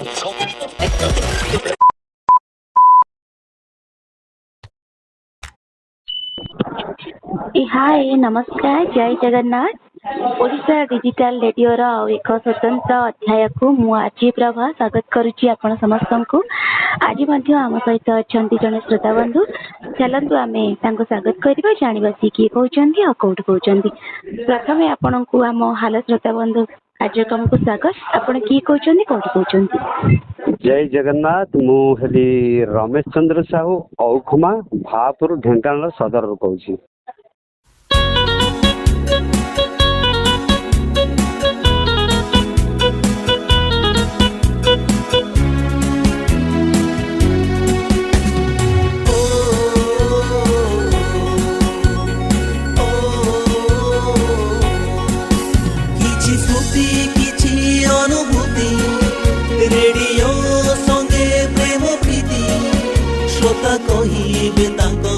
हाय नमस्कार जय Jagannath Odisha digital radio एक स्वतंत्र अध्याय को मु आज प्रभा स्वागत करुच्ची आपण समस्त को आज आम सहित अच्छा जड़े श्रोता बंधु चलतु आम स्वागत करवा जाना सी किए कहते और कौट कहते प्रथम आपण को आम हाल श्रोता बंधु कार्यक्रम को स्वागत आपण किए कहते कौट कहते जय जगन्नाथ मुझे रमेश चंद्र साहू औखुमा भापुर ढेंकानाल सदर कहूँ।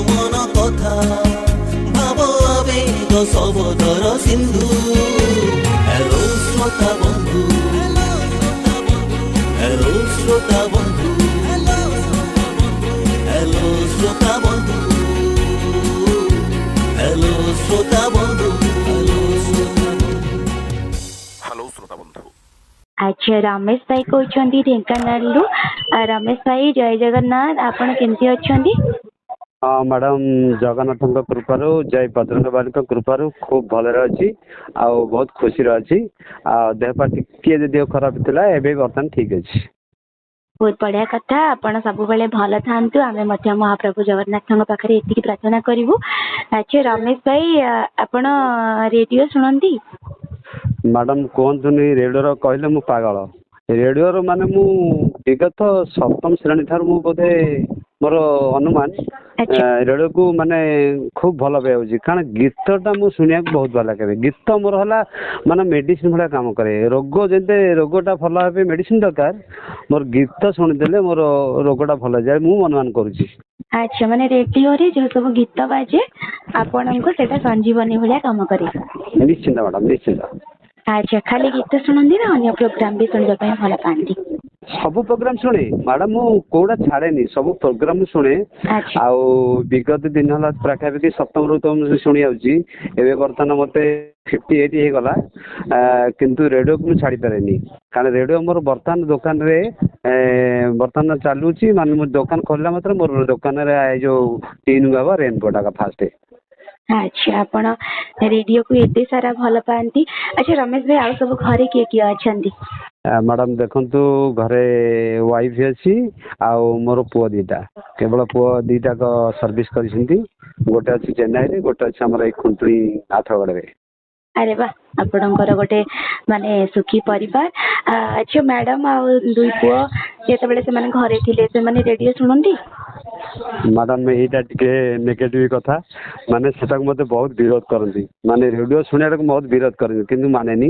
मन कथा भाव आवेग सबदर सिंधु हेलो श्रोता बंधु हेलो श्रोता बंधु हेलो श्रोता बंधु हेलो श्रोता बंधु हेलो श्रोता बंधु। अच्छा रमेश भाई कहते ढेंकानाल रमेश भाई जय जगन्नाथ आपण केमती अच्छी? हाँ मैडम जगन्नाथ कृपारू जय बजरंग बाली कृपारू खूब भलरे अच्छी आउ बहुत खुशी अच्छी देहपा टिके देह खराब थिला एबे बर्तमान ठीक अच्छी। बहुत बढ़िया कथा आपण सब बेले भल थांतु आमे मध्य महाप्रभु जगन्नाथ पाखरे एतिकी प्रार्थना करिवु। अच्छा रमेश भाई आपण रेडियो सुनंती? मैडम कहतुनी रेडियो कहले मु पागल रेडियो माने मु विगत सप्तम श्रेणी ठार मु बोधे मोर अनुमान रेडियो को माने खूब भल पाऊँ कारण गीतटा मुझे शुणा बहुत भल लगे गीत मोर है माने मेडिसिन भाया काम करे रोग जैसे रोगटा भल हे मेडिसिन दरकार मोर गीत शुणीदे मोर रोगटा भल जाए मु अनुमान करुच्ची। अच्छा माने रेडियो रे जो सब गीत बाजे आपण को सेटा संजीवनी भाया काम करे? निश्चिंत मैडम निश्चिंत। अच्छा खाली गीत शुणती ना अन्य प्रोग्राम भी शुणा भल पाती? सब प्रोग्राम शुणे मैडम मु कोड़ा छाड़ेनी सब प्रोग्राम शुणे आउ विगत दिन है पाखापाखि सप्तम रू तो शुणी आउची एबे बर्तमान मते 58 हे गला किंतु रेडियो को छाड़ी पारेनी कारण रेडियो मोर बर्तमान दुकान रे बर्तमान चालूची माने मो दुकान खोलला मात्र मोर दुकान रे जो तीन बाबा रेनकोट का फास्ट। अच्छा आपण रेडियो को एते सारा भल पाती? अच्छा रमेश भाई आउ सब घरे किए अछंती? मैडम देखंतु घरे वाइफ अच्छी आउ मोर पुआ दीटा केवल पुआ दीटा का सर्विस कर गोटे अच्छी चेन्नई रे गोटे अच्छी आम खुंटुड़ी आठगड़ रे। अरे वाह आपणकर गोटे माने सुखी परिवार। अच्छा मैडम आ दुई पुआ जेते से घरे थिले से माने रेडियो सुनंती? मैडम यहीटा टिके नेगेटिव कथा माने सेटा को मते बहुत विरोध करती माने रेडियो सुनिया को बहुत विरोध करती किंतु माने नी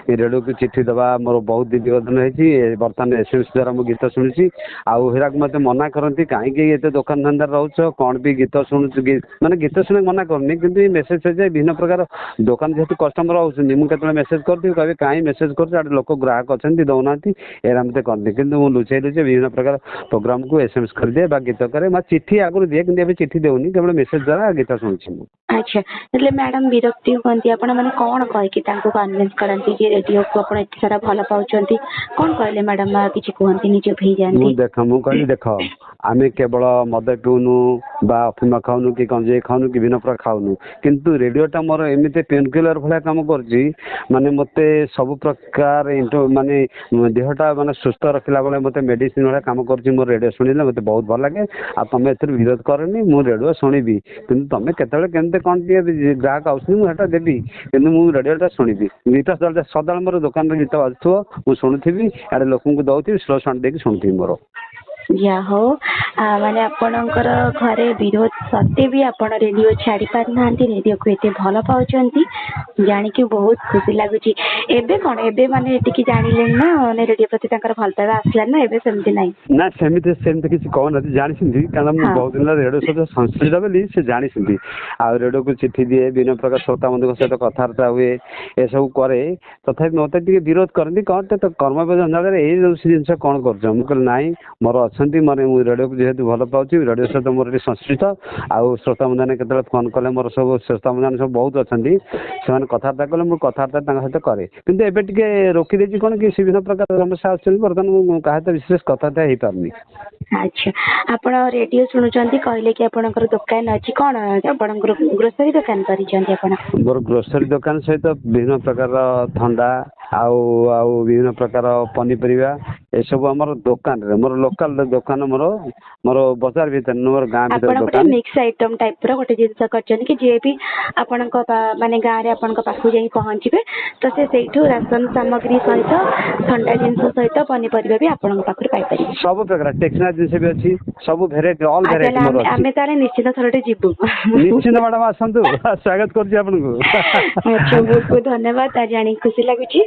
रेडियो को चिट्ठी दबा मोर बहुत दिन है बर्तमान एसएमएस द्वारा मु गीत शुणी आउ हेरा मते मना करती कहीं एत दुकान धंदा रोच कौन भी गीत शुणु माने गीत शुणे मना करनी किंतु मेसेज जाए विभिन्न प्रकार दुकान जेहतु कस्टमर आउछन मुझे मेसेज करती कहे कहीं मेसेज कर लोक ग्राहक अच्छा दौना एरा मत करती कि लुचाई लुचाई विभिन्न प्रकार प्रोग्राम को एसएमएस कर दिए गीत करे चिट्ठी आगुरी दिए कि चिट्ठी देउनी केवल मेसेज द्वारा गीत शुणुची। अच्छा એટલે मैडम विरक्ति होती आपण माने कोन कहि कि तांको कन्विंस करंती जे रेडियो को आपण एत सारा भल पाउचंती कोन कहले मैडम किछि कहंती निजे भई जानती? मु देख मु कहली देख आमे केवल मद पिउनु बा अफिम खाउनु कि गंजे खाउनु कि विभिन्न प्रकार खाउनु किंतु रेडियोटा मोर एमिते पेनकिलर भलिया काम करजी माने मते सब प्रकार माने देहटा माने सुस्थ रखला बेले मते मेडिसिन भलिया काम करजी मोर रेडियो सुनिले मते बहुत भल लागे आ तमे एथर विरोध करनी मु रेडियो सुनिबी किंतु तमे केतले केनते कोन ग्राहक आउसनी मु हेटा देबी किंतु मु रेडियोटा शुणिबी गीत सदाल मोर दुकान रे गीत बाजुथो मु शुणुथिबी आडे लोकन को दउथि स्लो साउंड देकी शुणुथिबी मोर। या हो ମାନେ ଆପଣଙ୍କର ଘରେ ବିରୋଧ ସତ୍ତ୍ୱେ ବି ଆପଣ ରେଡିଓ ଛାଡି ପାରୁନାହାନ୍ତି, ରେଡିଓକୁ ଏତେ ଭଲ ପାଉଛନ୍ତି ଜାଣିକି ବହୁତ ଖୁସି ଲାଗୁଛି। ଏବେ କଣ ଏବେ ମାନେ ଟିକେ ଜାଣିଲେଣି ନା ମାନେ ରେଡିଓ ପ୍ରତି ତାଙ୍କର ଭଲ ପାଇବା ଆସିଲାନି ନା ଏବେ ସେମିତି ନାହିଁ? ନା ସେମିତି ସେମିତି କିଛି କହୁନାହାନ୍ତି, ଜାଣିଛନ୍ତି କାରଣ ମୁଁ ହଁ ବହୁତ ଦିନ ରେଡ଼ିଓ ସହିତ ସଂଶ୍ଳିଷ୍ଟ ବୋଲି ସେ ଜାଣିଛନ୍ତି। ଆଉ ରେଡ଼ିଓକୁ ଚିଠି ଦିଏ, ବିଭିନ୍ନ ପ୍ରକାର ଶ୍ରୋତା ବନ୍ଧୁଙ୍କ ସହିତ କଥାବାର୍ତ୍ତା ହୁଏ, ଏସବୁ କରେ। ତଥାପି ମୋତେ ଟିକେ ବିରୋଧ କରନ୍ତି, କ'ଣ ତ କର୍ମବ୍ୟ ଜଞ୍ଜାଳରେ ଏଇ ଜିନିଷ କ'ଣ କରୁଛ? ମୁଁ କହିଲି ନାଇଁ, ମୋର ଅଛନ୍ତି, ମାନେ ମୁଁ ରେଡ଼ିଓକୁ ଯେହେତୁ ଭଲ ପାଉଛି, ରେଡ଼ିଓ ସହିତ ମୋର ଟିକେ ସଂଶ୍ଳିଷ୍ଟ। ଆଉ ଶ୍ରୋତାମାନେ କେତେବେଳେ ଫୋନ୍ କଲେ ମୋର ସବୁ ଶ୍ରୋତାମାନେ ସବୁ ବହୁତ ଅଛନ୍ତି, ସେମାନେ କଥାବାର୍ତ୍ତା କଲେ ମୁଁ କଥାବାର୍ତ୍ତା ତାଙ୍କ ସହିତ କରେ। କିନ୍ତୁ ଏବେ ଟିକେ ରୋକିଦେଇଛି, କ'ଣ କି ବିଭିନ୍ନ ପ୍ରକାର ସମସ୍ୟା ଆସୁଛନ୍ତି, ବର୍ତ୍ତମାନ ମୁଁ କାହା ସହିତ ବିଶେଷ କଥାବାର୍ତ୍ତା ହେଇପାରୁନି। ଆଚ୍ଛା, ଆପଣ ରେଡିଓ ଶୁଣୁଛନ୍ତି କହିଲେ କି ଆପଣଙ୍କର ଦୋକାନ ଅଛି, କ'ଣ ଆପଣଙ୍କର ଗ୍ରୋସରୀ ଦୋକାନ କରିଛନ୍ତି ଆପଣ? ମୋର ଗ୍ରୋସରୀ ଦୋକାନ ସହିତ ବିଭିନ୍ନ ପ୍ରକାର ଥଣ୍ଡା ଆଉ ଆଉ ବିଭିନ୍ନ ପ୍ରକାର ପନିପରିବା ଏସବୁ ଆମର ଦୋକାନରେ, ମୋର ଲୋକାଲ ଦୋକାନ, ମୋର ବଜାର ଭିତରେ ନୁହେଁ, ମୋର ଗାଁ ଭିତରେ ଆପଣ ଗୋଟେ ଦୋକାନ। ମିକ୍ସ ଆଇଟମ ଟାଇପର ଗୋଟେ ଜିନିଷ କରିଛନ୍ତି କି ଯିଏ ବି ଆପଣଙ୍କ ମାନେ ଗାଁରେ ଆପଣଙ୍କ ପାଖକୁ ଯାଇ ପହଞ୍ଚିବେ ତ ସେ ସେଇଠୁ ରାସନ ସାମଗ୍ରୀ ସହିତ ଥଣ୍ଡା ଜିନିଷ ସହିତ ପନିପରିବା ବି ଆପଣଙ୍କ ପାଖରୁ ପାଇପାରିବେ। ସବୁ ପ୍ରକାର ଷ୍ଟେସନାରୀ ଜିନିଷ ବି ଅଛି, ସବୁ ଭେରାଇଟି, ଅଲ୍ ଭେରାଇଟି ମୋର ଅଛି। ଆମେ ତାହେଲେ ନିଶ୍ଚିତ ଥରଟେ ଯିବୁ। ନିଶ୍ଚିନ୍ତ ମ୍ୟାଡ଼ାମ ଆସନ୍ତୁ, ସ୍ୱାଗତ କରୁଛି ଆପଣଙ୍କୁ। ଆଚ୍ଛା, ବହୁତ ବହୁତ ଧନ୍ୟବାଦ, ଜାଣିକି ଖୁସି ଲାଗୁଛି।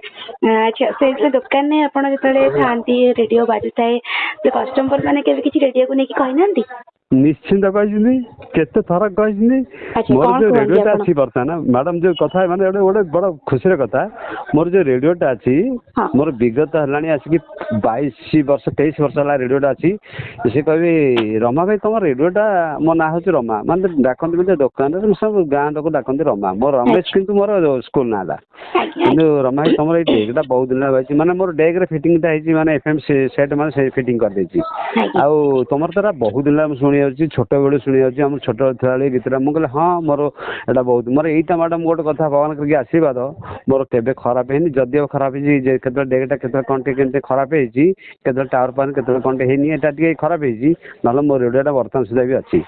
ଆଚ୍ଛା, ସେ ଦୋକାନରେ ଆପଣ ଯେତେବେଳେ ଥାଆନ୍ତି ରେଡିଓ ବାଜୁଥାଏ, ସେ କଷ୍ଟମର ମାନେ କେବେ କିଛି ରେଡିଓକୁ ନେଇକି କହିନାହାନ୍ତି? ନିଶ୍ଚିନ୍ତ କହିଛନ୍ତି, କେତେ ଥର କହିଛନ୍ତି। ଆଚ୍ଛା, ମୋର କ'ଣ ଯୋଉ କୁହନ୍ତି ରେଡ଼ିଓଟା ଆପଣ? ଅଛି ବର୍ତ୍ତମାନ ମ୍ୟାଡ଼ାମ, ଯୋଉ କଥା ମାନେ ଗୋଟେ ବଡ଼ ଖୁସିର କଥା, ମୋର ଯୋଉ ରେଡ଼ିଓଟା ଅଛି, ହଁ ମୋର ବିଗତ ହେଲାଣି ଆସିକି 23 ବର୍ଷ ହେଲା ରେଡ଼ିଓଟା ଅଛି। ସେ କହିବି ରମା ଭାଇ ତମ ରେଡ଼ିଓଟା, ମୋ ନାଁ ହେଉଛି ରମା, ମାନେ ଡାକନ୍ତି ମୋତେ ଦୋକାନରେ ସବୁ ଗାଁ ଲୋକ ଡାକନ୍ତି ରମା, ମୋର ରମେଶ ଆଚ୍ଛା କିନ୍ତୁ ମୋର ସ୍କୁଲ ନାଁଟା। ଆଜ୍ଞା କିନ୍ତୁ ଆଜ୍ଞା ରମା ଭାଇ ତମର ଏଇ ଡେକ୍ଟା ବହୁତ ଦିନ ହେଲା ରହିଛି, ମାନେ ମୋର ଡେକ୍ରେ ଫିଟିଂଟା ହେଇଛି, ମାନେ FM ସେଟ୍ ମାନେ ସେ ଫିଟିଂ କରିଦେଇଛି। ଆଜ୍ଞା ଆଉ ତମର ତ ଏଇଟା ବହୁତ ଦିନ ହେଲା ମୁଁ ଶୁଣି ଯାଉଛି, ଛୋଟବେଳୁ ଶୁଣି ଯାଉଛି, ଆମର ଛୋଟବେଳେ ଥିଲାବେଳେ ଗୀତଟା। ମୁଁ କହିଲି ହଁ, ମୋର ଏଇଟା ବହୁତ, ମୋର ଏଇଟା ମ୍ୟାଡ଼ାମ ଗୋଟେ କଥା, ଭଗବାନ କରିକି ଆଶୀର୍ବାଦ, ମୋର କେବେ ଖରାପ ହେଇନି। ଯଦିଓ ଖରାପ ହେଇଛି, ଯେ କେତେବେଳେ ଡେକ୍ଟା କେତେବେଳେ କ'ଣ ଟିକେ କେମିତି ଖରାପ ହେଇଛି, କେତେବେଳେ ଟାୱାର ପାଉନି, କେତେବେଳେ କ'ଣ ହେଇନି, ଏଇଟା ଟିକେ ଖରାପ ହେଇଛି, ନହେଲେ ମୋ ରେଡ଼ିଓଟା ବର୍ତ୍ତମାନ ସୁଦ୍ଧା ବି ଅଛି।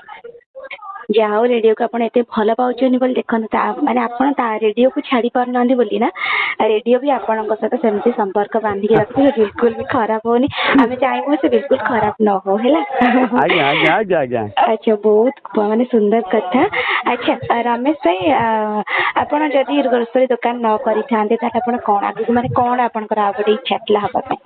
ଯାହା ହଉ ରେଡିଓକୁ ଆପଣ ଏତେ ଭଲ ପାଉଛନ୍ତି ବୋଲି, ଦେଖନ୍ତୁ ମାନେ ଆପଣ ତା ରେଡିଓକୁ ଛାଡି ପାରୁନାହାନ୍ତି ବୋଲି ନା, ରେଡିଓ ବି ଆପଣଙ୍କ ସହିତ ସେମିତି ସମ୍ପର୍କ ବାନ୍ଧିକି ରଖୁଛି, ବିଲକୁଲ ବି ଖରାପ ହଉନି। ଆମେ ଚାହିଁବୁ ସେ ବିଲକୁଲ ଖରାପ ନ ହଉ ହେଲା। ଆଜ୍ଞା ଆଜ୍ଞା ଆଜ୍ଞା ଆଜ୍ଞା। ଆଚ୍ଛା, ବହୁତ ମାନେ ସୁନ୍ଦର କଥା। ଆଚ୍ଛା ରମେଶ ଭାଇ, ଆପଣ ଯଦି ଗ୍ରୋସରୀ ଦୋକାନ ନ କରିଥାନ୍ତେ ତାହେଲେ ଆପଣ କ'ଣ ଆଗକୁ ମାନେ କ'ଣ ଆପଣଙ୍କର ଆଉ ଗୋଟେ ଇଚ୍ଛା ଥିଲା ହବା ପାଇଁ?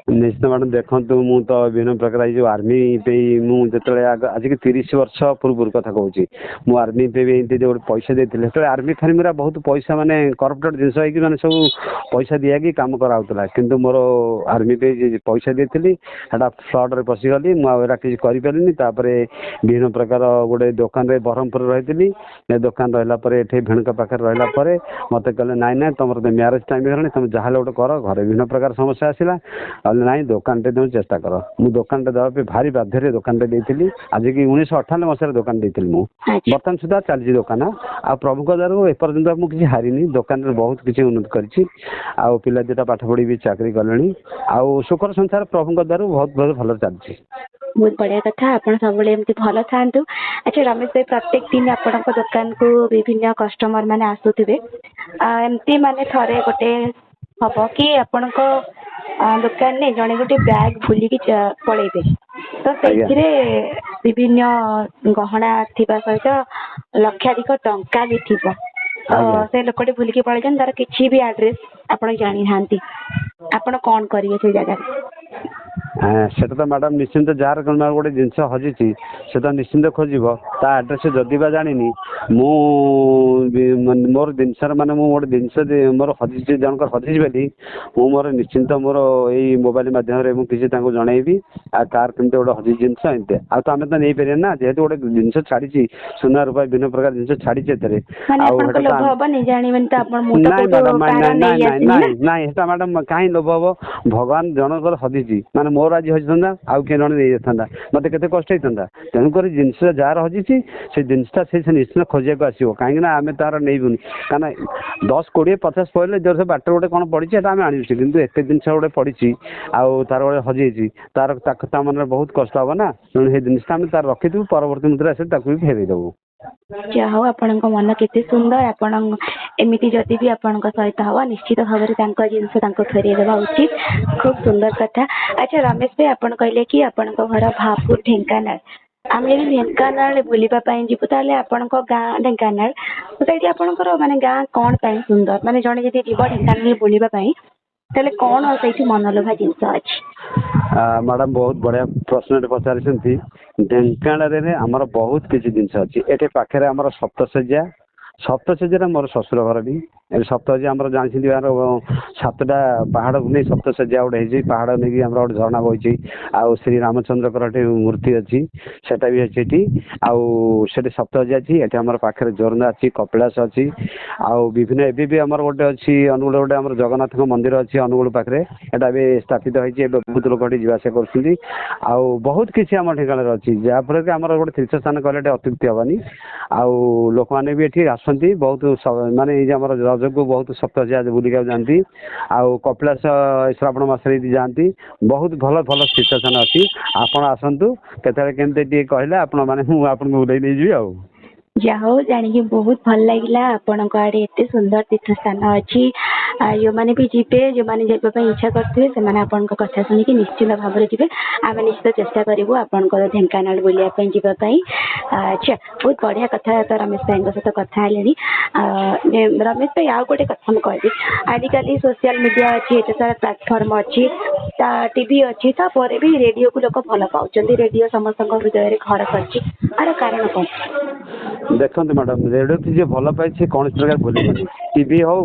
ନିଶ୍ଚିତ ମ୍ୟାଡ଼ାମ, ଦେଖନ୍ତୁ ମୁଁ ତ ବିଭିନ୍ନ ପ୍ରକାର ଏଇ ଯେଉଁ ଆର୍ମି ପାଇଁ ମୁଁ ଯେତେବେଳେ ଆଜିକି 30 ବର୍ଷ ପୂର୍ବରୁ କଥା କହୁଛି, ମୁଁ ଆର୍ମି ପାଇଁ ଏମିତି ଗୋଟେ ପଇସା ଦେଇଥିଲି। ସେତେବେଳେ ଆର୍ମି ଫାର୍ମିରା ବହୁତ ପଇସା ମାନେ କରପ୍ଟେଡ ଜିନିଷ ହେଇକି ମାନେ ସବୁ ପଇସା ଦିଆକି କାମ କରାହେଉଥିଲା। କିନ୍ତୁ ମୋର ଆର୍ମି ପାଇଁ ପଇସା ଦେଇଥିଲି, ସେଟା ଫ୍ଲଡ଼ରେ ପଶିଗଲି, ମୁଁ ଆଉ ଏରା କିଛି କରିପାରିଲିନି। ତାପରେ ବିଭିନ୍ନ ପ୍ରକାର ଗୋଟେ ଦୋକାନରେ ବ୍ରହ୍ମପୁରରେ ରହିଥିଲି। ଏ ଦୋକାନ ରହିଲା ପରେ ଏଠି ଭେଣୁକା ପାଖରେ ରହିଲା ପରେ ମୋତେ କହିଲେ ନାଇଁ ନାଇଁ ତମର ତ ମ୍ୟାରେଜ ଟାଇମ୍ ହେଇଗଲାଣି, ତମେ ଯାହାହେଲେ ଗୋଟେ କର। ଘରେ ବିଭିନ୍ନ ପ୍ରକାର ସମସ୍ୟା ଆସିଲା, କହିଲେ ନାଇଁ ଦୋକାନଟେ ତମେ ଚେଷ୍ଟା କର। ମୁଁ ଦୋକାନଟେ ଦେବା ପାଇଁ ଭାରି ବାଧ୍ୟରେ ଦୋକାନଟେ ଦେଇଥିଲି। ଆଜିକି 1998 ମସିହାରେ ଦୋକାନ ଦେଇଥିଲି ମୁଁ। ଆଚ୍ଛା ବର୍ତ୍ତମାନ ସୁଦ୍ଧା ଚାଲିଛି ଦୋକାନ। ଆଉ ପ୍ରଭୁଙ୍କ ଦୟାରୁ ଏପର୍ଯ୍ୟନ୍ତ ମୁଁ କିଛି ହାରିନି, ଦୋକାନରେ ବହୁତ କିଛି ଉନ୍ନତି କରିଛି। ଆଉ ପିଲା ଦୁଇଟା ପାଠ ପଢ଼ି ବି ଚାକିରି କଲେଣି। ଆଉ ସୁଖର ସଂସାର ପ୍ରଭୁଙ୍କ ଦୟାରୁ ବହୁତ ବହୁତ ଭଲରେ ଚାଲିଛି। ବହୁତ ବଢିଆ କଥା, ଆପଣ ସବୁବେଳେ ଏମିତି ଭଲ ଥାଆନ୍ତୁ। ଆଚ୍ଛା ରମେଶ ଭାଇ, ପ୍ରତ୍ୟେକ ଦିନ ଆପଣଙ୍କ ଦୋକାନକୁ ବିଭିନ୍ନ କଷ୍ଟମର ମାନେ ଆସୁଥିବେ, ଏମିତି ମାନେ ଥରେ ଗୋଟେ ହବ କି ଆପଣଙ୍କ ଦୋକାନରେ ଜଣେ ଗୋଟେ ବ୍ୟାଗ ଭୁଲିକି ପଳେଇବେ, ତ ଆଜ୍ଞା ସେଇଥିରେ ବିଭିନ୍ନ ଗହଣା ଥିବା ସହିତ ଲକ୍ଷାଧିକ ଟଙ୍କା ବି ଥିବ, ତ ଆଜ୍ଞା। ସେ ଲୋକଟି ଭୁଲିକି ପଳେଇଛନ୍ତି, ତାର କିଛି ବି ଆଡ୍ରେସ ଆପଣ ଜାଣିନାହାନ୍ତି, ଆପଣ କ'ଣ କରିବେ ସେଇ ଜାଗାରେ? ସେଟା ତ ମ୍ୟାଡ଼ାମ ନିଶ୍ଚିନ୍ତ, ଯାହାର ଗୋଟେ ଜିନିଷ ହଜିଛି ସେ ତ ନିଶ୍ଚିନ୍ତ ଖୋଜିବ। ତା ଆଡ୍ରେସ ଯଦି ବା ଜାଣିନି, ମୁଁ ମୋର ଜିନିଷର ମାନେ ମୁଁ ଗୋଟେ ଜିନିଷ ମୋର ହଜିଛି, ଜଣଙ୍କର ହଜିଛି ବୋଲି ମୁଁ ମୋର ନିଶ୍ଚିନ୍ତ ମୋର ଏଇ ମୋବାଇଲ ମାଧ୍ୟମରେ ମୁଁ କିଛି ତାଙ୍କୁ ଜଣେଇବି। ଆଉ ତାର କେମିତି ଗୋଟେ ହଜିଛି ଜିନିଷ ଏମିତି, ଆଉ ତ ଆମେ ତ ନେଇପାରିବା ନା, ଯେହେତୁ ଗୋଟେ ଜିନିଷ ଛାଡିଛି, ସୁନା ରୂପା ବିଭିନ୍ନ ପ୍ରକାର ଜିନିଷ ଛାଡିଛି ଏଥିରେ। ମାନେ ଆଉ ଆପଣଙ୍କ ସେଟା ତ ଲୋଭ ହବନି, ଜାଣିବେନି ତ ଆପଣ, ମୁଁ ତ ନାଇଁ କୋଉଠୁ ମ୍ୟାଡ଼ାମ, କାହାର ନାଇଁ ନେଇ ନାଇଁ ନାଇଁ ଆସିନି ନା। ନାଇଁ ନାଇଁ ସେଟା ମ୍ୟାଡ଼ାମ କାହିଁ ଲୋଭ ହବ? ଭଗବାନ ଜଣଙ୍କର ହଜିଛି ମାନେ ମୋର ଆଜି ହଜିଥାନ୍ତା, ଆଉ କିଏ ଜଣେ ନେଇଯାଇଥାନ୍ତା, ମୋତେ କେତେ କଷ୍ଟ ହେଇଥାନ୍ତା। ତେଣୁକରି ଜିନିଷ ଯାହାର ହଜିଛି ସେ ଜିନିଷଟା ସେ ନିଶ୍ଚିତ ଖୋଜିବାକୁ ଆସିବ, କାହିଁକି ନା ଆମେ ତାର ନେଇବୁନି। କାହିଁକିନା 10, 20, 50 ପଡ଼ିଲେ ଜୋର ସେ ବାଟରେ ଗୋଟେ କ'ଣ ପଡ଼ିଛି ସେଟା ଆମେ ଆଣିଛୁ, କିନ୍ତୁ ଏତେ ଜିନିଷ ଗୋଟେ ପଡ଼ିଛି ଆଉ ତାର ଗୋଟେ ହଜିଯାଇଛି, ତା ମନରେ ବହୁତ କଷ୍ଟ ହବ ନା। ତେଣୁ ସେଇ ଜିନିଷଟା ଆମେ ତାର ରଖିଥିବୁ, ପରବର୍ତ୍ତୀ ମୁହୂର୍ତ୍ତରେ ଆସିଲେ ତାକୁ ବି ଫେରେଇ ଦେବୁ। ଯାହା ହଉ ଆପଣଙ୍କ ମନ କେତେ ସୁନ୍ଦର। ଆପଣ ଏମିତି ଯଦି ବି ଆପଣଙ୍କ ସହିତ ହବ ନିଶ୍ଚିତ ଭାବରେ ତାଙ୍କ ଜିନିଷ ତାଙ୍କୁ ଫେରେଇ ଦେବା ଉଚିତ। ଖୁବ ସୁନ୍ଦର କଥା। ଆଚ୍ଛା ରମେଶ ଭାଇ, ଆପଣ କହିଲେ କି ଆପଣଙ୍କ ଘର ଭାପୁର ଢେଙ୍କାନାଳ। ଆମେ ଯଦି ଢେଙ୍କାନାଳ ବୁଲିବା ପାଇଁ ଯିବୁ ତାହେଲେ ଆପଣଙ୍କ ଗାଁ ଢେଙ୍କାନାଳ, ସେଇଠି ଆପଣଙ୍କର ମାନେ ଗାଁ କଣ ପାଇଁ ସୁନ୍ଦର? ମାନେ ଜଣେ ଯଦି ଯିବ ଢେଙ୍କାନାଳ ବୁଲିବା ପାଇଁ ତାହେଲେ କଣ ସେଇଠି ମନଲୋଭା ଜିନିଷ ଅଛି? ମ୍ୟାଡ଼ାମ ବହୁତ ବଢ଼ିଆ ପ୍ରଶ୍ନଟେ ପଚାରିଛନ୍ତି। ଢେଙ୍କାନାଳରେ ଆମର ବହୁତ କିଛି ଜିନିଷ ଅଛି। ଏଠି ପାଖରେ ଆମର ସପ୍ତଶଯ୍ୟା, ସପ୍ତଶଯ୍ୟାରେ ମୋର ଶ୍ୱଶୁର ଘର ବି। ସପ୍ତଶଯ୍ୟା ଆମର ଜାଣିଛନ୍ତି, ଆମର 7ଟା ପାହାଡ଼କୁ ନେଇ ସପ୍ତଶଯ୍ୟା ଗୋଟେ ହେଇଛି। ପାହାଡ଼ ନେଇକି ଆମର ଗୋଟେ ଝରଣା ବହିଛି। ଆଉ ଶ୍ରୀ ରାମଚନ୍ଦ୍ରଙ୍କର ଏଠି ମୂର୍ତ୍ତି ଅଛି, ସେଟା ବି ଅଛି ଏଠି। ଆଉ ସେଠି ସପ୍ତଶଯ୍ୟା ଅଛି। ଏଠି ଆମର ପାଖରେ ଜୋରନ୍ଦା ଅଛି, କପିଳାସ ଅଛି। ଆଉ ବିଭିନ୍ନ ଏବେ ବି ଆମର ଗୋଟେ ଅଛି ଅନୁଗୁଳ, ଗୋଟେ ଆମର ଜଗନ୍ନାଥଙ୍କ ମନ୍ଦିର ଅଛି ଅନୁଗୁଳ ପାଖରେ। ଏଟା ବି ସ୍ଥାପିତ ହେଇଛି। ଏବେ ବହୁତ ଲୋକ ଏଠି ଯିବା ଆସିବା କରୁଛନ୍ତି। ଆଉ ବହୁତ କିଛି ଆମ ଢେଙ୍କାନାଳରେ ଅଛି, ଯାହାଫଳରେ କି ଆମର ଗୋଟେ ତୀର୍ଥସ୍ଥାନ କହିଲେ ଏଠି ଅତ୍ୟୁକ୍ତି ହେବନି। ଆଉ ଲୋକମାନେ ବି ଏଠି ଆସନ୍ତି ବହୁତ, ମାନେ ଏଇ ଯେ ଆମର ରଜକୁ ବହୁତ ସପ୍ତଶଯ୍ୟା ବୁଲିବାକୁ ଯାଆନ୍ତି। ଆଉ କପିଳାସ ଶ୍ରାବଣ ମାସରେ ଯାଆନ୍ତି। ବହୁତ ଭଲ ଭଲ ତୀର୍ଥସ୍ଥାନ ଅଛି। ଆପଣ ଆସନ୍ତୁ କେତେବେଳେ କେମିତି ଟିକେ କହିଲେ ଆପଣ ମାନେ ମୁଁ ଆପଣଙ୍କୁ ବୁଲେଇ ନେଇଯିବି ଆଉ। ଯାହା ହଉ ଜାଣିକି ବହୁତ ଭଲ ଲାଗିଲା ଆପଣଙ୍କ ଆଡେ ଏତେ ସୁନ୍ଦର ତୀର୍ଥ ସ୍ଥାନ ଅଛି। ଯୋଉମାନେ ବି ଯିବେ, ଯୋଉମାନେ ଯିବା ପାଇଁ ଇଚ୍ଛା କରିଥିବେ ସେମାନେ ଆପଣଙ୍କ କଥା ଶୁଣିକି ନିଶ୍ଚିନ୍ତ ଭାବରେ ଯିବେ। ଆମେ ନିଶ୍ଚିତ ଚେଷ୍ଟା କରିବୁ ଆପଣଙ୍କର ଢେଙ୍କାନାଳ ବୁଲିବା ପାଇଁ ଯିବା ପାଇଁ। ଆଚ୍ଛା, ବହୁତ ବଢିଆ କଥା ତ ରମେଶ ଭାଇଙ୍କ ସହିତ କଥା ହେଲେଣି। ରମେଶ ଭାଇ, ଆଉ ଗୋଟେ କଥା ମୁଁ କହିବି। ଆଜିକାଲି ସୋସିଆଲ ମିଡିଆ ଅଛି, ଏତେ ସାରା ପ୍ଲାଟଫର୍ମ ଅଛି, ଟିଭି ଅଛି, ତାପରେ ବି ରେଡିଓକୁ ଲୋକ ଭଲ ପାଉଛନ୍ତି। ରେଡିଓ ସମସ୍ତଙ୍କ ହୃଦୟରେ ଘର କରିଛି, ଆର କାରଣ କଣ? ଦେଖନ୍ତୁ ମ୍ୟାଡ଼ାମ, ରେଡ଼ିଓକୁ ଯିଏ ଭଲ ପାଇଛି କୌଣସି ପ୍ରକାର ଭୁଲିବନି। ଟିଭି ହଉ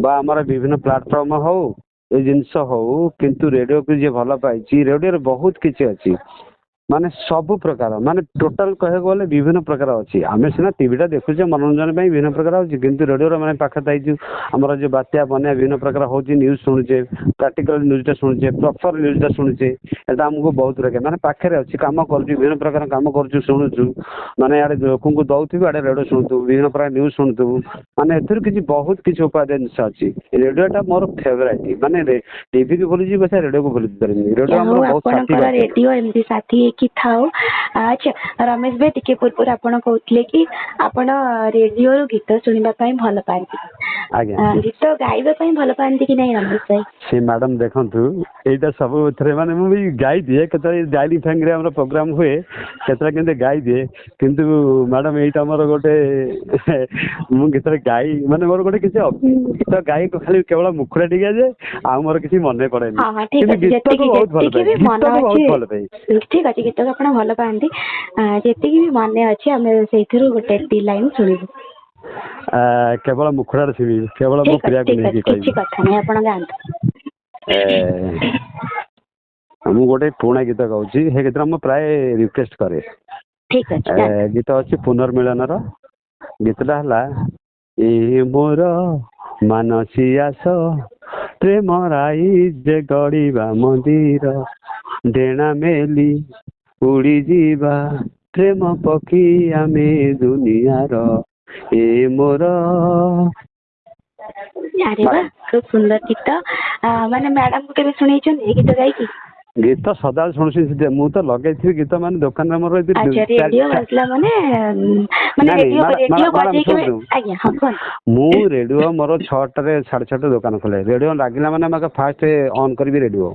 ବା ଆମର ବିଭିନ୍ନ ପ୍ଲାଟଫର୍ମ ହଉ, ଏ ଜିନିଷ ହଉ, କିନ୍ତୁ ରେଡ଼ିଓକୁ ଯିଏ ଭଲ ପାଇଛି, ରେଡ଼ିଓରେ ବହୁତ କିଛି ଅଛି। ମାନେ ସବୁ ପ୍ରକାର, ମାନେ ଟୋଟାଲ କହିବାକୁ ଗଲେ ବିଭିନ୍ନ ପ୍ରକାର ଅଛି। ଆମେ ସିନା ଟିଭିଟା ଦେଖୁଛେ ମନୋରଞ୍ଜନ ପାଇଁ, ବିଭିନ୍ନ ପ୍ରକାର ଅଛି, କିନ୍ତୁ ରେଡ଼ିଓର ମାନେ ପାଖରେ ଥାଇଛୁ ଆମର ଯେଉଁ ବାତ୍ୟା ବନ୍ୟା ବିଭିନ୍ନ ପ୍ରକାର ହେଉଛି, ନ୍ୟୁଜ୍ ଶୁଣୁଛେ, ପ୍ରାକ୍ଟିକାଲ ନ୍ୟୁଜ୍ଟା ଶୁଣୁଛେ, ପ୍ରପର ନ୍ୟୁଜ୍ଟା ଶୁଣୁଛେ। ଏଟା ଆମକୁ ବହୁତ ରଖେ, ମାନେ ପାଖରେ ଅଛି, କାମ କରୁଛୁ, ବିଭିନ୍ନ ପ୍ରକାର କାମ କରୁଛୁ, ଶୁଣୁଛୁ। ମାନେ ଆଡ଼େ ଲୋକଙ୍କୁ ଦଉଥିବୁ, ଆଡ଼େ ରେଡ଼ିଓ ଶୁଣୁଥିବୁ, ବିଭିନ୍ନ ପ୍ରକାର ନ୍ୟୁଜ୍ ଶୁଣୁଥିବୁ। ମାନେ ଏଥିରୁ କିଛି ବହୁତ କିଛି ଉପାଦେୟ ଜିନିଷ ଅଛି। ରେଡ଼ିଓଟା ମୋର ଫେଭରାଇଟ୍। ମାନେ ଟିଭିକୁ ଭୁଲିଯିବି ପଛେ ରେଡ଼ିଓକୁ ଭୁଲି ପାରିବିନି। ରେଡ଼ିଓ ଯାହା ଆମର ହଉ ବହୁତ ସାଥୀ ଆପଣଙ୍କର କରିଥାଏ। ରେଡିଓ ଏମିତି ସାଥୀ ହେଇକି ଥାଉ। ଆଚ୍ଛା ରମେଶ ଭାଇ, ଟିକେ ପୂର୍ବରୁ ଆପଣ କହୁଥିଲେ କି ଆପଣ ରେଡିଓରୁ ଗୀତ ଶୁଣିବା ପାଇଁ ଭଲ ପାଆନ୍ତି। ଆଜ୍ଞା, ଗୀତ ଗାଇବା ପାଇଁ ଭଲ ପାଆନ୍ତି କି ନାହିଁ ରମେଶ ଭାଇ? ସେ ମ୍ୟାଡ଼ାମ ଦେଖନ୍ତୁ, ଏଇଟା ସବୁଥିରେ ମାନେ ମୁଁ ବି ଗାଇଦିଏ। କେତେବେଳେ ଡାଇଲି ଫ୍ୟାଙ୍ଗରେ ଆମର ପ୍ରୋଗ୍ରାମ ହୁଏ, କେତେବେଳେ କେମିତି ଗାଇଦିଏ। କିନ୍ତୁ ମ୍ୟାଡ଼ାମ ଏଇଟା ମୋର ଗୋଟେ ମୁଁ ଗୀତରେ ଗାଇ ମାନେ ମୋର ଗୋଟେ କିଛି ଗୀତ ଗାଇ ଖାଲି କେବଳ ମୁଖରେ ଟିକେ ଯେ, ଆଉ ମୋର କିଛି ମନେ ପଡ଼େନି। ହଁ ହଁ, ଠିକ କିନ୍ତୁ ଅଛି। ଗୀତକୁ ଯେତିକି ବହୁତ ଭଲ ଯେତିକି ପାଏ, ବି ମନ ଗୀତକୁ ଅଛି, ବହୁତ ଭଲ ପାଏ। ଠିକ ଅଛି, ଗୀତକୁ ଆପଣ ଭଲ ପାଆନ୍ତି। ଯେତିକି ବି ମନେ ଅଛି ଆମେ ସେଇଥିରୁ ଗୋଟେ ଦି ଲାଇନ ଶୁଣିବୁ। କେବଳ ମୁଖଡ଼ାରେ ଶୁଣିବି, କେବଳ ମୋ ଠିକ ଅଛି, ପ୍ରିୟାକୁ ଠିକ ନେଇକି ଅଛି, କିଛି କହିବି। କଥା ନାହିଁ, ଆପଣ ଗାଆନ୍ତୁ। ମୁଁ ଗୋଟେ ପୁରୁଣା ଗୀତ ଗାଉଛି। ସେ ଗୀତଟା ମୁଁ ପ୍ରାୟ ରିକ୍ୱେଷ୍ଟ କରେ। ଠିକ ଅଛି, ଗାଆନ୍ତୁ। ଗୀତ ଅଛି ପୁନର୍ମିଳନର। ଗୀତଟା ହେଲା, ଏ ମୋର ମାନସୀ ଆସ ପ୍ରେମ ରାଇ ଯେ ଗଢ଼ିବା ମନ୍ଦିର, ଡେଣା ମେଲି ଉଡ଼ିଯିବା ପ୍ରେମ ପକ୍ଷୀ ଆମେ ଦୁନିଆର, ଏ ମୋର। ଆରେ ବା, ଖୁବ ସୁନ୍ଦର ଗୀତ। ମାନେ ମ୍ୟାଡାମକୁ କେବେ ଶୁଣେଇଛନ୍ତି ଏ ଗୀତ ଗାଇକି? ଗୀତ ସଦାବେଳେ ଶୁଣୁଛି। ମୁଁ ତ ଲଗେଇଥିବି ଗୀତ, ମାନେ ଦୋକାନରେ ମୋର ଆଚ୍ଛା, ରେଡିଓ ବାଜିଲା ମାନେ ନାଇଁ ନାଇଁ ରେଡିଓ ମ୍ୟାଡ଼ାମ ବଜେଇ କେବେ? ଶୁଣନ୍ତୁ, ଆଜ୍ଞା, ହଁ କୁହନ୍ତୁ। ମୁଁ ରେଡ଼ିଓ ମୋର 6ଟାରେ 6:30 ଦୋକାନ ଖୋଲେ। ରେଡ଼ିଓ ଲାଗିଲା ମାନେ ମୁଁ ଫାଷ୍ଟ ଅନ୍ କରିବି ରେଡ଼ିଓ,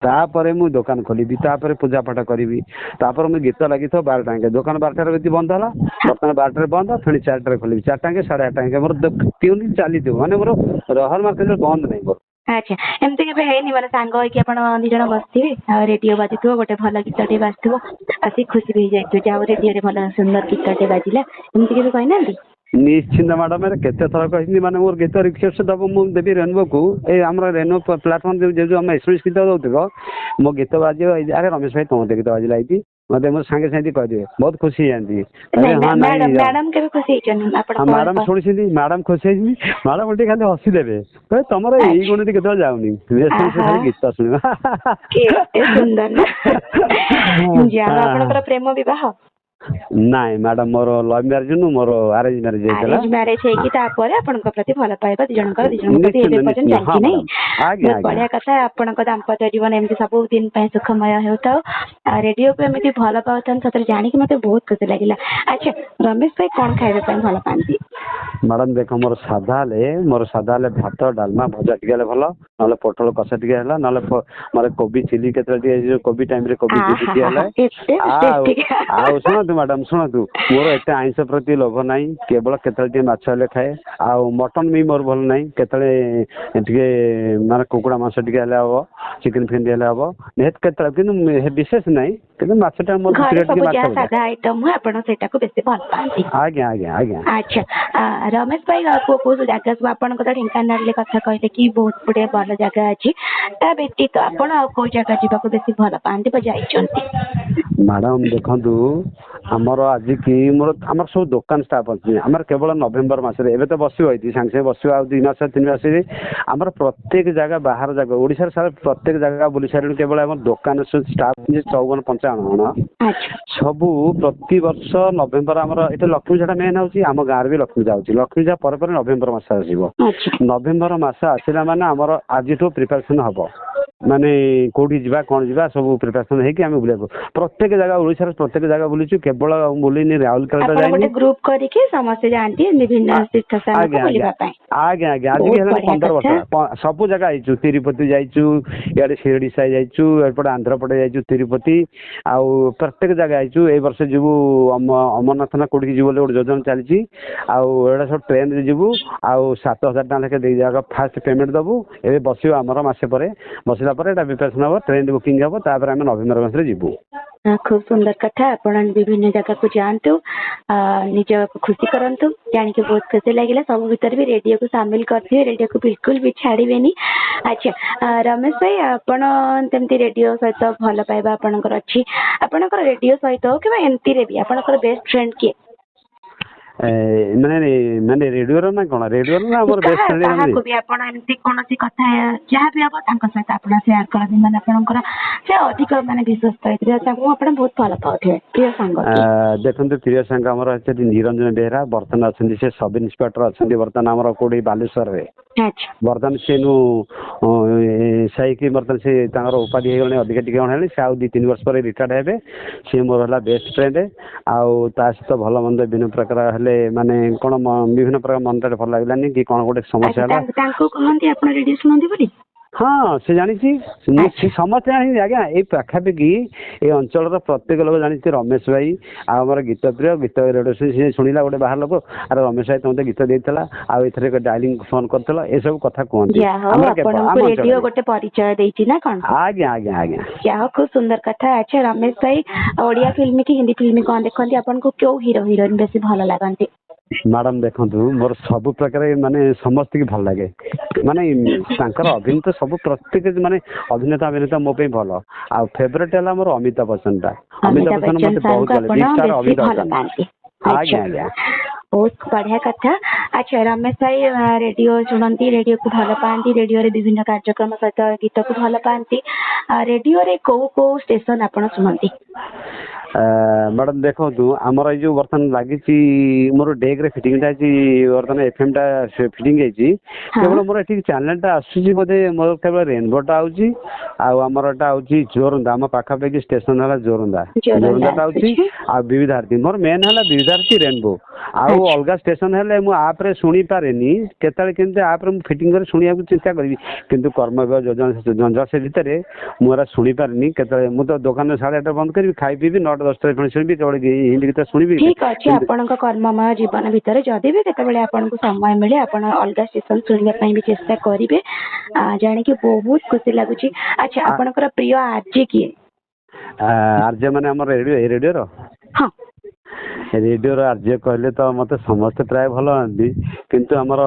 ତାପରେ ମୁଁ ଦୋକାନ ଖୋଲିବି, ତାପରେ ପୂଜା ପାଠ କରିବି, ତାପରେ ମୁଁ ଗୀତ ଲାଗିଥିବ 12ଟା ଯାଏଁ। ଦୋକାନ 12ଟାରେ ଯଦି ବନ୍ଦ ହେଲା, ବର୍ତ୍ତମାନ 12ଟାରେ ବନ୍ଦ, ପୁଣି 4ଟାରେ ଖୋଲିବି, 4ଟା ଯାଏଁ 8:30 ଯାଏଁ ମୋର ଟ୍ୟୁନିଂ ଚାଲିଥିବ। ମାନେ ମୋର ରହର ମାର୍କେଟରେ ବନ୍ଦ ନାହିଁ ମୋର। ଆଚ୍ଛା, ଏମିତି କେବେ ହେଇନି ମାନେ ସାଙ୍ଗ ହେଇକି ଆପଣ 2 ଜଣ ବସିଥିବେ, ଆଉ ରେଡିଓ ବାଜୁଥିବ, ଗୋଟେ ଭଲ ଗୀତଟେ ବାଜୁଥିବ, ଆସିକି ଖୁସି ବି ହେଇଯାଇଥିବ ଯେ ଆଉ ରେଡିଓରେ ଭଲ ସୁନ୍ଦର ଗୀତଟେ ବାଜିଲା, ଏମିତି କେବେ କହିନାହାନ୍ତି? ନିଶ୍ଚିନ୍ତ ମ୍ୟାଡ଼ାମ, କେତେ ଥର କହିଥିଲି। ମାନେ ମୋର ଗୀତ ରିକ୍ୱେଷ୍ଟ ଦେବ, ମୁଁ ଦେବି ରେନବୋକୁ। ଏଇ ଆମର ରେନବୋ ପ୍ଲାଟଫର୍ମ ଯେଉଁ ଆମ ଏକ୍ସପ୍ରେସ୍ ଗୀତ ଦେଉଥିବ, ମୋ ଗୀତ ବାଜିବ। ଆରେ ରମେଶ ଭାଇ, ତମ ଗୀତ ବାଜିଲା ଏଇଠି, ମୋତେ ମୁଁ ସାଙ୍ଗେ ସାଙ୍ଗେ କହିଦେବେ, ବହୁତ ଖୁସି ହେଇଯାନ୍ତି। ନାଇଁ ହଁ ନାଇଁ ମ୍ୟାଡାମ କେବେ ଖୁସି ହେଇଛନ୍ତି? ଆପଣ ହଁ ମ୍ୟାଡ଼ାମ ଶୁଣିଛନ୍ତି, ମ୍ୟାଡ଼ାମ ଖୁସି ହେଇଛନ୍ତି। ମ୍ୟାଡ଼ାମ ଟିକେ ଖାଲି ହସିଦେବେ, ତମର ଏଇ ଆଚ୍ଛା, ଗୁଣଟି କେତେବେଳେ ଯାଉନି, ସେ ଆହା, ଖାଲି ଗୀତ ଶୁଣିବ। କେତେ ସୁନ୍ଦର ନା। ଯାହା ଆପଣଙ୍କର ପ୍ରେମ ବିବାହ? ନାଇଁ ମ୍ୟାଡାମ ମୋର ଲଭ୍ ମ୍ୟାରେଜ ନୁହଁ ମୋର ଆରେଞ୍ଜ ମ୍ୟାରେଜ ହେଇଥିଲା। ଆରେଞ୍ଜ ମ୍ୟାରେଜ ହେଇକି ତାପରେ ଆପଣଙ୍କ ପ୍ରତି ଭଲ ପାଇବା ଦି ଜଣଙ୍କ ପ୍ରତି ଏବେ ପର୍ଯ୍ୟନ୍ତ ହଁ ଚାଲିଛି ନାଇଁ? ମ୍ୟାଡାମ ଆଜ୍ଞା ବହୁତ ବଢିଆ କଥା। ଆପଣଙ୍କ ଦାମ୍ପତ୍ୟ ଜୀବନ ଏମିତି ସବୁ ଦିନ ପାଇଁ ସୁଖମୟ ହେଉଥାଉ। ରେଡିଓକୁ ଏମିତି ଭଲ ପାଉଥାନ୍ତି ସତରେ ଜାଣିକି ମତେ ବହୁତ ଖୁସି ଲାଗିଲା। ଆଚ୍ଛା ରମେଶ ଭାଇ କଣ ଖାଇବା ପାଇଁ ଭଲ ପାଆନ୍ତି? ମ୍ୟାଡାମ ଦେଖ ମୋର ସାଧା ହେଲେ ଭାତ ଡାଲମା ଭଜା ଟିକେ ହେଲେ ଭଲ, ନହେଲେ ପୋଟଳ କଷା ଟିକେ ହେଲା, ନହେଲେ କୋବି ଚିଲି କେତେବେଳେ ଟିକେ କୋବି ଟାଇମରେ କୋବି ଚିଲି ଟିକେ ହେଲେ। ଏତେ ଆଉ ଟେଷ୍ଟି। ଆଉ ଶୁଣନ୍ତୁ ମ୍ୟାଡାମ ଶୁଣନ୍ତୁ, ମୋର ଏତେ ଆଇଁଷ ପ୍ରତି ଲୋଭ ନାହିଁ, କେବଳ କେତେବେଳେ ଟିକେ ମାଛ ହେଲେ ଖାଏ। ଆଉ ମଟନ ବି ମୋର ଭଲ ନାହିଁ, କେତେବେଳେ ଟିକେ ମାନେ କୁକୁଡ଼ା ମାଂସ ଟିକେ ହେଲେ ହବ, ଚିକେନ ଫିକେନ ଟିକେ ହେଲେ ହବ, ନିହାତି କେତେବେଳେ କିନ୍ତୁ ବିଶେଷ ନାହିଁ, କିନ୍ତୁ ମାଛଟା ମୋର ଘରେ ପ୍ରିୟ ଟିକେ ସବୁ ମାଛ ଯାହା ଭଜା। ସାଧା ଆଇଟମ ହୁଏ ଆପଣ ସେଇଟାକୁ ବେଶୀ ଭଲ ପାଆନ୍ତି। ଆଜ୍ଞା ଆଜ୍ଞା ଆଜ୍ଞା। ଆଚ୍ଛା ରମେଶ ଭାଇ କୋଉ ଜାଗା ସବୁ ଆପଣଙ୍କ ତ ଢେଙ୍କାନାଳରେ କଥା କହିଲେ କି ବହୁତ ଗୁଡିଏ ଭଲ ଜାଗା ଅଛି, ତା ବ୍ୟତୀତ ଆପଣ ଆଉ କୋଉ ଜାଗା ଯିବାକୁ ବେଶୀ ଭଲ ପାଆନ୍ତି ବା ଯାଇଛନ୍ତି? ମ୍ୟାଡାମ ଦେଖନ୍ତୁ ଆମର ଆମର ସବୁ ଦୋକାନ ଷ୍ଟାଫ ଅଛି, ଆମର କେବଳ ନଭେମ୍ବର ମାସରେ ଏବେ ତ ବସିବ ଏଇଠି ସାଙ୍ଗେ ସାଙ୍ଗେ ବସିବ, ଆଉ 2 ମାସ 3 ମାସରେ ଆମର ପ୍ରତ୍ୟେକ ଜାଗା ବାହାର ଜାଗା ଓଡିଶାରେ ସାରା ପ୍ରତ୍ୟେକ ଜାଗା ବୁଲି ସାରିଲୁଣି। କେବଳ ଆମର ଦୋକାନ ଷ୍ଟାଫ 54-55 ଜଣ ଆଚ୍ଛା ସବୁ ପ୍ରତିବର୍ଷ ନଭେମ୍ବର ଆମର ଏଠି ଲକ୍ଷ୍ମୀ ପୂଜାଟା ମେନ୍ ହଉଛି, ଆମ ଗାଁରେ ବି ଲକ୍ଷ୍ମୀ ପୂଜା ହଉଛି। ଲକ୍ଷ୍ମୀ ପୂଜା ପରେ ପରେ ନଭେମ୍ବର ମାସ ଆସିବ। ଆଚ୍ଛା ନଭେମ୍ବର ମାସ ଆସିଲା ମାନେ ଆମର ଆଜିଠୁ ପ୍ରିପାରେସନ ହବ, ମାନେ କୋଉଠି ଯିବା କଣ ଯିବା ସବୁ ପ୍ରିପାରେସନ ହେଇକି ଆମେ ବୁଲିବାକୁ ପ୍ରତ୍ୟେକ ଜାଗା ଓଡିଶାର ପ୍ରତ୍ୟେକ ଜାଗା ବୁଲିଛୁ। କେବଳ ବୁଲିନି ରାଉରକେଲା ଆପଣ ଯାଇନି। ଗୋଟେ ଗ୍ରୁପ କରିକି ସମସ୍ତେ ଯାଆନ୍ତି ବିଭିନ୍ନ ତୀର୍ଥ ସ୍ଥାନକୁ ଆଜ୍ଞା ଆଜ୍ଞା ବୁଲିବା ପାଇଁ? ଆଜ୍ଞା ଆଜ୍ଞା ଆଜିକି ବହୁତ ହେଲାଣି ବଢିଆ 15 ବର୍ଷ କଥା। ସବୁ ଜାଗା ହେଇଛୁ। ତିରୁପତି ଯାଇଛୁ, ଇଆଡେ ଶିରଡି ସାଇ ଯାଇଛୁ, ଏପଟେ ଆନ୍ଧ୍ରପଟେ ଯାଇଛୁ ତିରୁପତି, ଆଉ ପ୍ରତ୍ୟେକ ଜାଗା ହେଇଛୁ। ଏଇ ବର୍ଷ ଯିବୁ ଅମରନାଥ ନା କୋଉଠିକି ଯିବୁ ବୋଲି ଗୋଟେ ଯୋଜନା ଚାଲିଛି। ଆଉ ଏଇଟା ସବୁ ଟ୍ରେନରେ ଯିବୁ, ଆଉ 7,000 ଟଙ୍କା ଲେଖେ ଦେଇ ଫାଷ୍ଟ ପେମେଣ୍ଟ ଦବୁ। ଏବେ ବସିବ ଆମର ମାସେ ପରେ, ବସିଲା ପରେ ଏଇଟା ପ୍ରିପାରେସନ ହବ, ଟ୍ରେନ ବୁକିଂ ହବ, ତାପରେ ଆମେ ନଭେମ୍ବର ମାସରେ ଯିବୁ। ଖୁବ ସୁନ୍ଦର କଥା। ଆପଣ ବିଭିନ୍ନ ଜାଗାକୁ ଯାଆନ୍ତୁ, ନିଜକୁ ଖୁସି କରନ୍ତୁ, ଜାଣିକି ବହୁତ ଖୁସି ଲାଗିଲା। ସବୁ ଭିତରେ ବି ରେଡିଓକୁ ସାମିଲ କରିଥିବେ, ରେଡିଓକୁ ବିଲକୁଲ ବି ଛାଡିବେନି। ଆଚ୍ଛା ରମେଶ ଭାଇ ଆପଣ ଯେମିତି ରେଡିଓ ସହିତ ଭଲ ପାଇବା ଆପଣଙ୍କର ଅଛି, ଆପଣଙ୍କର ରେଡିଓ ସହିତ ହଉ କିମ୍ବା ଏମିତିରେ ବି ଆପଣଙ୍କର ବେଷ୍ଟ ଫ୍ରେଣ୍ଡ କିଏ? ମାନେ ରେଡିଓର ନା କଣ, ରେଡିଓର ନା ଆମର ବେଷ୍ଟ ଫ୍ରେଣ୍ଡ ଏମିତି? କାହାକୁ ବି ଆପଣ ଏମିତି କୌଣସି କଥା ଯାହା ବି ହବ ତାଙ୍କ ସହିତ ଆପଣ ସେୟାର କରନ୍ତି, ମାନେ ଆପଣଙ୍କର ସେ ଅଧିକ ମାନେ ବିଶ୍ୱସ୍ତ ହେଇଥିବେ, ତାଙ୍କୁ ଆପଣ ବହୁତ ଭଲ ପାଉଥିବେ, ପ୍ରିୟ ସାଙ୍ଗ କିଏ? ଦେଖନ୍ତୁ ପ୍ରିୟ ସାଙ୍ଗ ଆମର ଅଛନ୍ତି ନିରଞ୍ଜନ ବେହେରା, ବର୍ତ୍ତମାନ ଅଛନ୍ତି ସେ ସବ ଇନ୍ସପେକ୍ଟର ଅଛନ୍ତି ବର୍ତ୍ତମାନ ଆମର କୋଉଠି ବାଲେଶ୍ୱରରେ। ଆଚ୍ଛା ବର୍ତ୍ତମାନ ସେନୁ ସାଇକି ବର୍ତ୍ତମାନ ସେ ତାଙ୍କର ଉପାଧି ହେଇଗଲାଣି, ଅଧିକା ଟିକେ ହେଲାଣି। ସେ ଆଉ 2-3 ବର୍ଷ ପରେ ରିଟାୟାର୍ଡ ହେବେ। ସିଏ ମୋର ହେଲା ବେଷ୍ଟ ଫ୍ରେଣ୍ଡ। ଆଉ ତା ସହିତ ଭଲ ମନ୍ଦ ବିଭିନ୍ନ ପ୍ରକାର ହେଲେ ମାନେ କଣ ବିଭିନ୍ନ ପ୍ରକାର ମନଟା ଭଲ ଲାଗିଲାନି କି କଣ ଗୋଟେ ସମସ୍ୟା ହେଲା। ତାଙ୍କୁ କହନ୍ତି ଆପଣ ରେଡିଓ ଶୁଣନ୍ତି ବୋଲି? ହଁ ସେ ଜାଣିଛି, ସେ ସମସ୍ତେ ଜାଣିଛନ୍ତି ଆଜ୍ଞା। ଏଇ ପାଖାପାଖି ଏଇ ଅଞ୍ଚଳର ପ୍ରତ୍ୟେକ ଲୋକ ଜାଣିଛି ରମେଶ ଭାଇ ଆଉ ଆମର ଗୀତ ପ୍ରିୟ, ଗୀତ ରେଡିଓ ସେ ଶୁଣିଲା ଗୋଟେ ବାହାର ଲୋକ, ଆରେ ରମେଶ ଭାଇ ତମେ ଗୀତ ଦେଇଥିଲା, ଆଉ ଏଥିରେ ଡାଇଲିଂ ଫୋନ କରିଥିଲ, ଏସବୁ କଥା କୁହନ୍ତି ଯାହା ହଉ ଆମର କେବଳ ଆମ ଆପଣଙ୍କୁ ରେଡିଓ ଅଞ୍ଚଳରେ। ଗୋଟେ ପରିଚୟ ଦେଇଛି ନା କଣ? ଆଜ୍ଞା ଆଜ୍ଞା ଆଜ୍ଞା। ଯାହା ହଉ ଖୁବ ସୁନ୍ଦର କଥା। ଆଚ୍ଛା ରମେଶ ଭାଇ ଓଡିଆ ଫିଲ୍ମ କି ହିନ୍ଦୀ ଫିଲ୍ମ କଣ ଦେଖନ୍ତି? ଆପଣଙ୍କୁ କେଉଁ ହିରୋ ହିରୋଇନ ବେଶୀ ଭଲ ଲାଗନ୍ତି? ମ୍ୟାଡାମ ଦେଖନ୍ତୁ ମୋର ସବୁ ପ୍ରକାର ମାନେ ସମସ୍ତଙ୍କୁ ଭଲ ଲାଗେ, ମାନେ ତାଙ୍କର ଅଭିନୀତ ସବୁ ପ୍ରତ୍ୟେକ ମାନେ ଅଭିନେତା ମୋ ପାଇଁ ଭଲ। ଆଉ ଫେଭରେଟ ହେଲା ମୋର ଅମିତାଭ ବଚ୍ଚନ ଟା। ଅମିତାଭ ବଚ୍ଚନ ମତେ ବହୁତ ଭଲ, ଆପଣ ବିଗ ଷ୍ଟାର ବେଶୀ ଅମିତାଭ ଭଲ ବଚ୍ଚନ। ପାଆନ୍ତି? ଆଜ୍ଞା ଆଚ୍ଛା ଆଜ୍ଞା। ବହୁତ ବଢିଆ କଥା। ଆଚ୍ଛା ରମେଶ ଭାଇ ରେଡିଓ ଶୁଣନ୍ତି, ରେଡିଓକୁ ଭଲ ପାଆନ୍ତି, ରେଡିଓରେ ବିଭିନ୍ନ କାର୍ଯ୍ୟକ୍ରମ ସହିତ ଗୀତକୁ ଭଲ ପାଆନ୍ତି। ରେଡିଓରେ କୋଉ କୋଉ ଷ୍ଟେସନ ଆପଣ ଶୁଣନ୍ତି? ମ୍ୟାଡାମ ଦେଖନ୍ତୁ ଆମର ଏଇ ଯୋଉ ବର୍ତ୍ତମାନ ଲାଗିଛି ମୋର ଡେକରେ ଫିଟିଂଟା ହେଇଛି, ବର୍ତ୍ତମାନ FM ଟା ଫିଟିଂ ହେଇଛି। କେବଳ ମୋର ଏଠି ଚ୍ୟାନେଲଟା ଆସୁଛି ବୋଧେ ମୋର କେବଳ ରେନବୋଟା ଆଉଛି, ଆଉ ଆମର ଏଟା ଆଉଛି ଜୋରନ୍ଦା। ଆମ ପାଖାପାଖି ଷ୍ଟେସନ ହେଲା ଜୋରନ୍ଦା ଟା ଆଉଛି, ଆଉ ବିବିଧ ଭାରତୀ। ମୋର ମେନ୍ ହେଲା ବିବିଧ ଭାରତୀ ରେନବୋ। ଆଉ ଆଚ୍ଛା ଅଲଗା ଷ୍ଟେସନ ହେଲେ ମୁଁ ଆପରେ ଶୁଣି ପାରେନି, କେତେବେଳେ କେମିତି ଆପରେ ମୁଁ ଫିଟିଂ କରି ଶୁଣିବାକୁ ଚେଷ୍ଟା କରିବି, କିନ୍ତୁ କର୍ମବ୍ୟ ଜଞ୍ଜାଳ ସେ ଭିତରେ ମୁଁ ଏରା ଶୁଣିପାରିନି। କେତେବେଳେ ମୁଁ ତ ଦୋକାନ 8:30 ବନ୍ଦ କରିବି, ଖାଇ ପିଇବି, 9ଟା 10ଟାରେ ପୁଣି ଶୁଣିବି, କେବଳ ହିନ୍ଦୀ ଗୀତ ଶୁଣିବି। ଠିକ ଅଛି, ଆପଣଙ୍କ କର୍ମମୟ ଜୀବନ ଭିତରେ ଯଦି ବି କେତେବେଳେ ଆପଣଙ୍କୁ ସମୟ ମିଳେ ଆପଣ ଅଲଗା ଷ୍ଟେସନ ଶୁଣିବା ପାଇଁ ବି ଚେଷ୍ଟା କରିବେ, ଜାଣିକି ବହୁତ ଖୁସି ଲାଗୁଛି। ଆଚ୍ଛା ଆପଣଙ୍କର ପ୍ରିୟ ଆର୍ଜେ କିଏ? ଆର୍ଜେ ମାନେ ଆମର ରେଡିଓର? ହଁ ରେଡିଓର ଆର୍ଜେ କହିଲେ ତ ମତେ ସମସ୍ତେ ପ୍ରାୟ ଭଲ ପାଆନ୍ତି, କିନ୍ତୁ ଆମର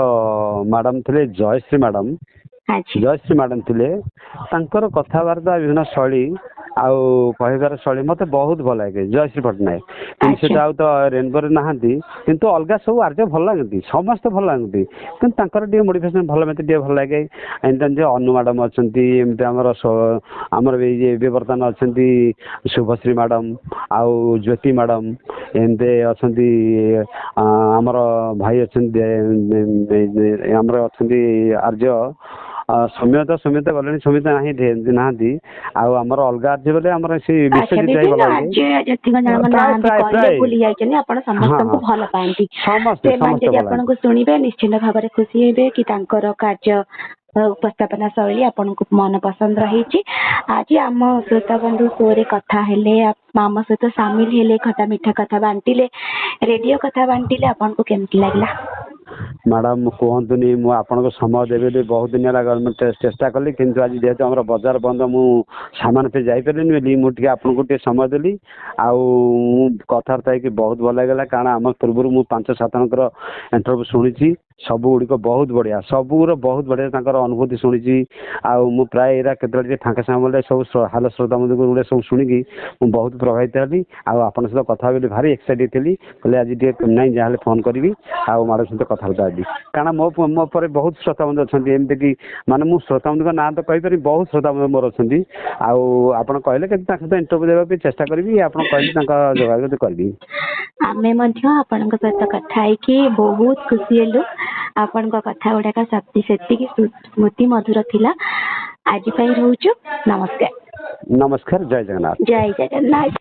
ମ୍ୟାଡାମ ଥିଲେ ଜୟଶ୍ରୀ ମ୍ୟାଡାମ। ଆଚ୍ଛା ଜୟଶ୍ରୀ ମ୍ୟାଡାମ ଥିଲେ, ତାଙ୍କର କଥାବାର୍ତ୍ତା ବିଭିନ୍ନ ଶୈଳୀ ଆଉ କହିବାର ଶୈଳୀ ମତେ ବହୁତ ଭଲ ଲାଗେ। ଜୟଶ୍ରୀ ପଟ୍ଟନାୟକ କିନ୍ତୁ ସେ ଆଚ୍ଛା ତ ଆଉ ତ ରେନବୋରେ ନାହାନ୍ତି, କିନ୍ତୁ ଅଲଗା ସବୁ ଆର୍ଜେ ଭଲ ଲାଗନ୍ତି, ସମସ୍ତେ ଭଲ ଲାଗନ୍ତି, କିନ୍ତୁ ତାଙ୍କର ଟିକେ ମୋଟିଭେସନ ଭଲ, ମତେ ଟିକେ ଭଲ ଲାଗେ। ଏମିତି ଅନୁ ମ୍ୟାଡାମ ଅଛନ୍ତି, ଏମିତି ଆମର ଏବେ ବର୍ତ୍ତମାନ ଅଛନ୍ତି ଶୁଭଶ୍ରୀ ମ୍ୟାଡାମ ଆଉ ଜ୍ୟୋତି ମ୍ୟାଡାମ, ଏମିତି ଅଛନ୍ତି ଆମର ଭାଇ ଅଛନ୍ତି ଆମର ଅଛନ୍ତି ଆର୍ଯ୍ୟ ସୌମ୍ୟତା ଗଲେଣି ସୌମ୍ୟତା ନାହାନ୍ତି ଆଉ ଆମର ଅଲଗା ଆର୍ଯ୍ୟ ବୋଲେ ଆମର ସେ ଆଚ୍ଛା ବିଶ୍ୱଜିତ ଭାଇ ବିଭିନ୍ନ ଭଲ ଆର୍ଯ୍ୟ ଯେତିକ ଜଣ ନାହାନ୍ତି କହିଲେ ଭୁଲି ଯାଇଛନ୍ତି ଆପଣ ସମସ୍ତଙ୍କୁ ଭଲ ପାଆନ୍ତି ସେମାନେ ଯଦି ଆପଣଙ୍କୁ ଶୁଣିବେ ନିଶ୍ଚିନ୍ତ ଭାବରେ ଖୁସି ହେବେ କି ତାଙ୍କର କାର୍ଯ୍ୟ ଉପସ୍ଥାପନା ଶୈଳୀ ଆପଣଙ୍କୁ ମନ ପସନ୍ଦ ରହିଛି। ଆଜି ଆମ ଶ୍ରୋତା ବନ୍ଧୁ ଶୋରେ କଥା ହେଲେ ଆମ ସହିତ ସାମିଲ ହେଲେ ଖଟା ମିଠା କଥା ବାଣ୍ଟିଲେ ରେଡିଓ କଥା ବାଣ୍ଟିଲେ ଆପଣଙ୍କୁ କେମିତି ଲାଗିଲା? ମ୍ୟାଡ଼ାମ କୁହନ୍ତୁନି ମୁଁ ଆପଣଙ୍କୁ ସମୟ ଦେବି ବୋଲି ବହୁତ ଦିନ ହେଲା ଚେଷ୍ଟା କଲି କିନ୍ତୁ ଆଜି ଯେହେତୁ ଆମର ବଜାର ବନ୍ଦ ମୁଁ ସାମାନ ପେ ଯାଇପାରିଲିନି ବୋଲି ମୁଁ ଟିକେ ଆପଣଙ୍କୁ ଟିକେ ସମୟ ଦେଲି ଆଉ ମୁଁ କଥାବାର୍ତ୍ତା ହେଇକି ବହୁତ ଭଲ ଲାଗିଲା କାରଣ ଆମ ପୂର୍ବରୁ ମୁଁ 5-7 ଜଣଙ୍କର ଇଣ୍ଟରଭ୍ୟୁ ଶୁଣିଛି ସବୁ ଗୁଡ଼ିକ ବହୁତ ବଢ଼ିଆ ସବୁର ବହୁତ ବଢ଼ିଆ ତାଙ୍କର ଅନୁଭୂତି ଶୁଣିଛି ଆଉ ମୁଁ ପ୍ରାୟ ଏରା କେତେବେଳେ ଟିକେ ଫାଙ୍କା ସମୟ ବେଳେ ସବୁ ହାଲ ଶ୍ରୋତା ବନ୍ଧୁଙ୍କୁ ଗୁଡ଼େ ସବୁ ଶୁଣିକି ମୁଁ ବହୁତ ପ୍ରଭାବିତ ହେଲି ଆଉ ଆପଣଙ୍କ ସହିତ କଥା ହେବି ଭାରି ଏକ୍ସାଇଟେଡ୍ ଥିଲି କହିଲେ ଆଜି ଟିକେ ନାଇଁ ଯାହାହେଲେ ଫୋନ୍ କରିବି ଆଉ ମ୍ୟାଡ଼ାମ ସହିତ କଥାବାର୍ତ୍ତା ହେବି କାରଣ ମୋ ପରେ ବହୁତ ଶ୍ରୋତା ବନ୍ଧୁ ଅଛନ୍ତି ଏମିତିକି ମାନେ ମୁଁ ଶ୍ରୋତା ବନ୍ଧୁଙ୍କ ନାଁ ତ କହିପାରିବି ବହୁତ ଶ୍ରୋତା ବନ୍ଧୁ ମୋର ଅଛନ୍ତି ଆଉ ଆପଣ କହିଲେ କିନ୍ତୁ ତାଙ୍କ ସହିତ ଇଣ୍ଟରଭ୍ୟୁ ଦେବା ପାଇଁ ଚେଷ୍ଟା କରିବି ଆପଣ କହିଲେ ତାଙ୍କ ଯୋଗାଯୋଗ କରିବି। ଆମେ ମଧ୍ୟ ଆପଣଙ୍କ ସହିତ କଥା ହେଇକି ବହୁତ ଖୁସି ହେଲୁ ଆପଣଙ୍କ କଥା ଗୁଡାକ ସେତିକି ସ୍ମୃତି ମଧୁର ଥିଲା। ଆଜି ପାଇଁ ରହୁଛୁ ନମସ୍କାର। ନମସ୍କାର ଜୟ ଜଗନ୍ନାଥ। ଜୟ ଜଗନ୍ନାଥ।